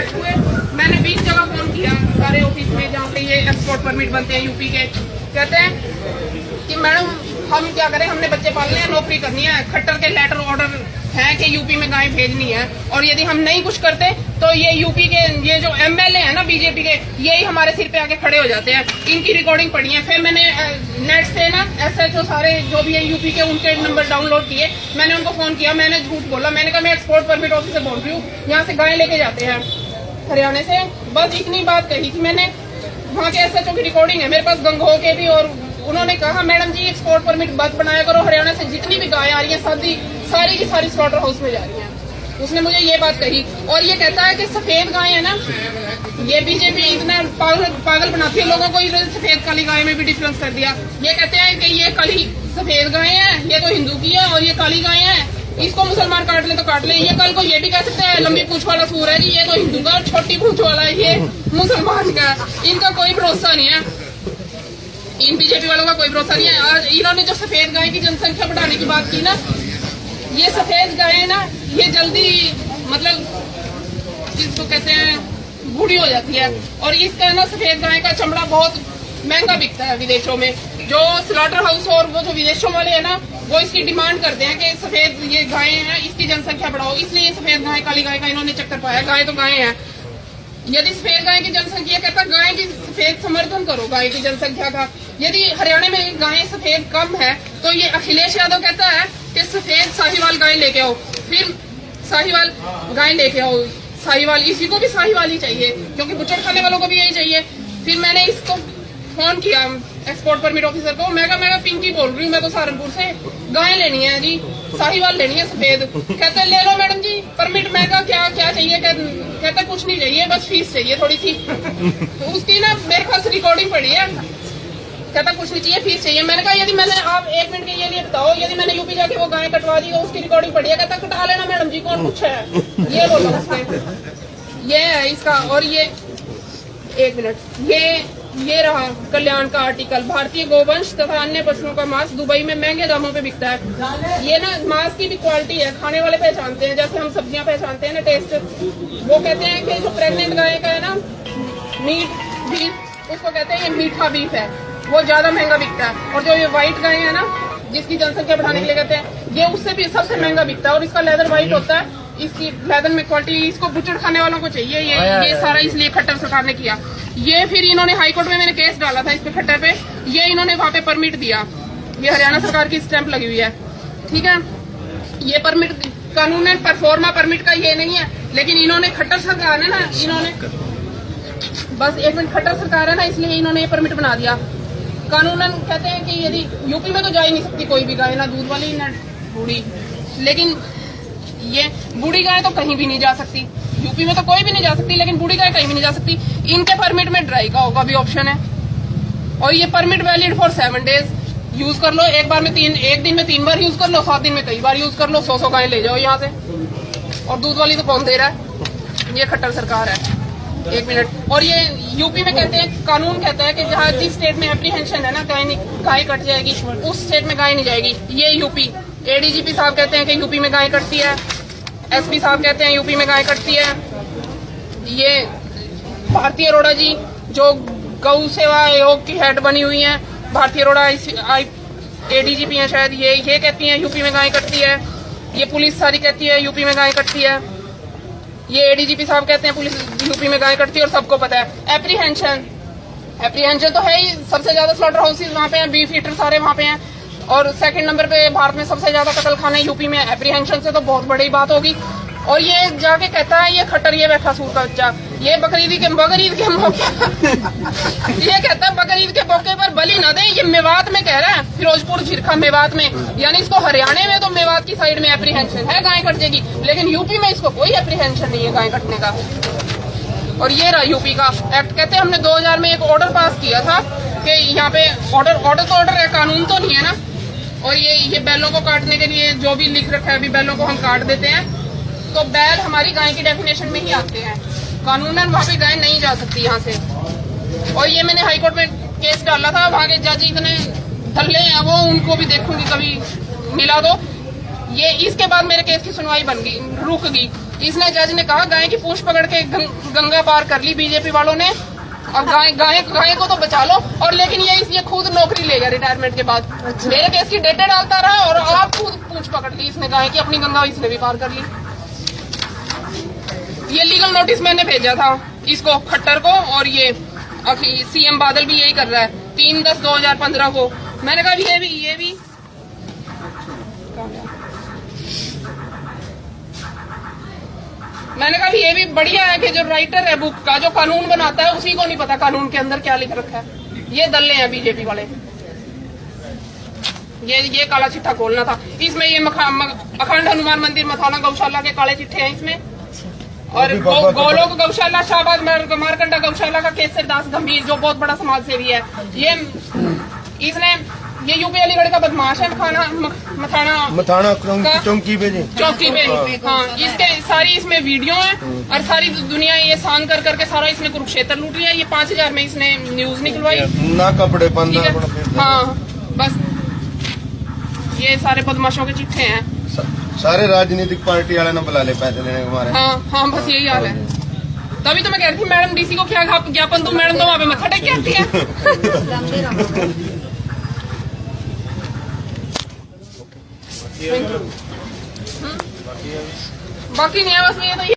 बैठे हुए। मैंने 20 जगह फोन किया सारे ऑफिस में जहाँ पे ये एक्सपोर्ट परमिट बनते हैं यूपी के। कहते हैं कि मैडम हम क्या करें, हमने बच्चे पालने हैं, नौकरी करनी है, खट्टर के लेटर ऑर्डर है कि यूपी में गायें भेजनी है, और यदि हम नहीं कुछ करते तो ये यूपी के ये जो एमएलए है ना बीजेपी के, यही हमारे सिर पे आके खड़े हो जाते हैं। इनकी रिकॉर्डिंग पड़ी है। फिर मैंने नेट से ना एसएचओ सारे जो भी है यूपी के उनके नंबर डाउनलोड किए। मैंने उनको फोन किया, मैंने झूठ बोला, मैंने कहा मैं एक्सपोर्ट परमिट ऑफिस से बोल रही हूँ, यहाँ से गायें लेके जाते हैं हरियाणा से। बस इतनी बात कही थी मैंने। वहाँ के एसएचओ की रिकॉर्डिंग है मेरे पास, गंगो के भी, और उन्होंने कहा मैडम जी एक्सपोर्ट परमिट मत बनाया करो, हरियाणा से जितनी भी गायें आ रही है सारी की सारी स्लॉटर हाउस में जा रही हैं। उसने मुझे ये बात कही। और ये कहता है कि सफेद गायें है ना, ये बीजेपी इतना पागल बनाती है लोगों को, सफेद काली गाय में भी डिफरेंस कर दिया। ये कहते हैं कि ये काली सफेद गायें हैं, ये तो हिंदू की है, और ये काली गायें हैं, इसको मुसलमान काट ले तो काट ले। ये कल को ये भी कह सकते हैं लंबी पूंछ वाला सूर है जी, ये तो हिंदू का, और छोटी पूंछ वाला है ये मुसलमान का। इनका कोई भरोसा नहीं है, इन बीजेपी वालों का कोई भरोसा नहीं है। आज इन्होंने जो सफेद गाय की जनसंख्या बढ़ाने की बात की ना, ये सफेद गाय ना ये जल्दी मतलब जिसको कहते हैं बूढ़ी हो जाती है, और इसका ना सफेद गाय का चमड़ा बहुत महंगा बिकता है विदेशों में। जो स्लॉटर हाउस और वो जो विदेशों वाले है ना, वो इसकी डिमांड करते हैं कि सफेद ये गायें हैं, इसकी जनसंख्या बढ़ाओ, इसलिए सफेद गाय काली गाय का इन्होंने चक्कर पाया। गाय तो गायें हैं, यदि सफेद गाय की जनसंख्या, कहता गाय की सफेद समर्थन करो गाय की जनसंख्या का। यदि हरियाणा में गायें सफेद कम है तो ये अखिलेश यादव कहता है कि सफेद साहिवाल गाय लेके आओ, फिर साहिवाल गाय लेके आओ, साहिवाल, इसी को भी साहिवाल ही चाहिए क्योंकि बुचड़ खाने वालों को भी यही चाहिए। फिर मैंने इसको फोन किया एक्सपोर्ट परमिट ऑफिसर को, मैं कहा पिंकी बोल रही हूँ, मैं तो सहारनपुर से, गाय लेनी है जी, साहिवाल लेनी है सफेद। कहते ले लो मैडम जी परमिट। मैं कहा क्या चाहिए? कहता कुछ नहीं चाहिए, बस फीस चाहिए थोड़ी सी। तो उसकी ना मेरे पास रिकॉर्डिंग पड़ी है, कहता कुछ नहीं चाहिए, फीस चाहिए। मैंने कहा यदि मैंने, आप 1 मिनट के लिए बताओ, यदि मैंने यूपी जाके वो गाय कटवा दी तो उसकी रिकॉर्डिंग पड़ी है। कहता कटा लेना मैडम जी, कौन पूछा है, ये बोलो उसने। ये है इसका। और ये 1 मिनट, ये रहा कल्याण का आर्टिकल, भारतीय गोवंश तथा अन्य पशुओं का मांस दुबई में महंगे दामों पे बिकता है। ये ना मांस की भी क्वालिटी है, खाने वाले पहचानते हैं, जैसे हम सब्जियां पहचानते हैं ना टेस्ट। वो कहते हैं कि जो प्रेग्नेंट गाय का है ना मीट बीफ, उसको कहते हैं ये मीठा बीफ है, वो ज्यादा महंगा बिकता है। और जो ये व्हाइट गाय है ना जिसकी जनसंख्या बढ़ाने के लिए कहते हैं, ये उससे भी सबसे महंगा बिकता है, और इसका लेदर व्हाइट होता है, इसकी लेदर में क्वालिटी, इसको बुचड़ खाने वालों को चाहिए। ये सारा इसलिए खट्टर सरकार ने किया। ये फिर इन्होंने हाईकोर्ट में मैंने केस डाला था इस पे खट्टर पे, ये इन्होंने वहां पे परमिट दिया, ये हरियाणा सरकार की स्टैंप लगी हुई है, ठीक है। ये परमिट कानून परफॉर्मा परमिट का ये नहीं है, लेकिन इन्होंने खट्टर सरकार है ना, इन्होंने बस 1 मिनट, खट्टर सरकार है ना, इसलिए इन्होंने ये परमिट बना दिया। कानूनन कहते हैं कि यदि यूपी में तो जा ही नहीं सकती कोई भी गाय, ना दूध वाली ना बूढ़ी, लेकिन ये बूढ़ी गाय तो कहीं भी नहीं जा सकती, यूपी में तो कोई भी नहीं जा सकती, लेकिन बूढ़ी गाय कहीं भी नहीं जा सकती। इनके परमिट में ड्राई काऊ का भी ऑप्शन है, और ये permit valid for 7 days, use कर लो, एक दिन में 3 बार यूज कर लो, 7 दिन में कई बार यूज कर लो, 100 गाय ले जाओ यहाँ से। और दूध वाली तो कौन दे रहा है, ये खट्टर सरकार है। 1 मिनट। और ये यूपी में कहते हैं, कानून कहता है कि जहाँ जिस स्टेट में एप्रीहेंशन है ना, गाय कट जाएगी, उस स्टेट में गाय नहीं जाएगी। ये यूपी एडीजीपी साहब कहते हैं कि यूपी में गाय कटती है, एसपी साहब कहते हैं यूपी में गाय कटती है। ये भारती अरोड़ा जी जो गौ सेवा आयोग की हेड बनी हुई है, भारती अरोड़ा एडीजीपी हैं शायद, ये कहती हैं यूपी में गाय कटती है। ये पुलिस सारी कहती है यूपी में गाय कटती है। ये एडीजीपी साहब कहते हैं पुलिस यूपी में गाय कटती है, और सबको पता है। एप्रीहेंशन तो है ही, सबसे ज्यादा स्लॉटर हाउसेज वहाँ पे हैं, बीफ ईटर सारे वहाँ पे हैं, और 2nd नंबर पे भारत में सबसे ज्यादा कत्ल खाने यूपी में। एप्रीहेंशन से तो बहुत बड़ी बात होगी। और ये जाके कहता है, ये खट्टर, ये बैठा सूर का बच्चा, ये बकरीद के मौके ये कहता है बकरीद के मौके पर बलि न दे। ये मेवात में कह रहा है, फिरोजपुर झिरखा मेवात में, यानी इसको हरियाणा में तो मेवात की साइड में एप्रीहेंशन है गाय कट जाएगी, लेकिन यूपी में इसको कोई एप्रीहेंशन नहीं है गाय कटने का। और ये रहा यूपी का एक्ट। कहते हैं हमने 2000 में एक ऑर्डर पास किया था कि यहाँ पे ऑर्डर है, कानून तो नहीं है ना। और ये बैलों को काटने के लिए जो भी लिख रखा है, अभी बैलों को हम काट देते हैं, तो बैल हमारी गाय की डेफिनेशन में ही आते हैं, कानूनन वहाँ पे गाय नहीं जा सकती यहाँ से। और ये मैंने हाईकोर्ट में केस डाला था, वहाँ के जज इतने धल्ले हैं, वो उनको भी देखूंगी कभी मिला दो। ये इसके बाद मेरे केस की सुनवाई रुक गई। इसने जज ने कहा गाय की पूंछ पकड़ के गंगा पार कर ली बीजेपी वालों ने, अब गाय को तो बचा लो। और लेकिन ये खुद नौकरी लेगा रिटायरमेंट के बाद। मेरे केस की डेटें डालता रहा और आप खुद पूंछ पकड़ ली इसने गाय की, अपनी गंगा इसने भी पार कर ली। ये लीगल नोटिस मैंने भेजा था इसको, खट्टर को, और ये सीएम बादल भी यही कर रहा है 3/10/2015 को। मैंने कहा ये भी मैंने कहा ये भी बढ़िया है कि जो राइटर है बुक का, जो कानून बनाता है, उसी को नहीं पता कानून के अंदर क्या लिख रखा है। ये दल्ले हैं बीजेपी वाले, ये काला चिट्ठा खोलना था इसमें। ये अखंड हनुमान मंदिर मथाना गौशाला के काले चिट्ठे हैं इसमें, और गोलोक गौशाला, शाहबाज मारकंडा गौशाला का केसर दास गंभीर जो बहुत बड़ा समाज सेवी है। ये यूपी अलीगढ़ का बदमाश है, मथाना चौकी पे। हाँ, इसके सारी इसमें वीडियो है और सारी दुनिया ये सांग कर करके सारा इसने कुरुक्षेत्र लूट लिया। ये 5,000 में इसने न्यूज निकलवाई ना, कपड़े बंद। हाँ, बस ये सारे बदमाशों के चिट्ठे हैं। सारे राजनीतिक पार्टी वाले ने बुला ले पैसे लेने हमारे। हाँ, बस यही हाल है। तभी तो मैं कह रही थी मैडम डीसी को क्या ज्ञापन दूं, मैडम तो वहाँ पे मत्था टेक के आती है। बाकी नहीं है, बस ये तो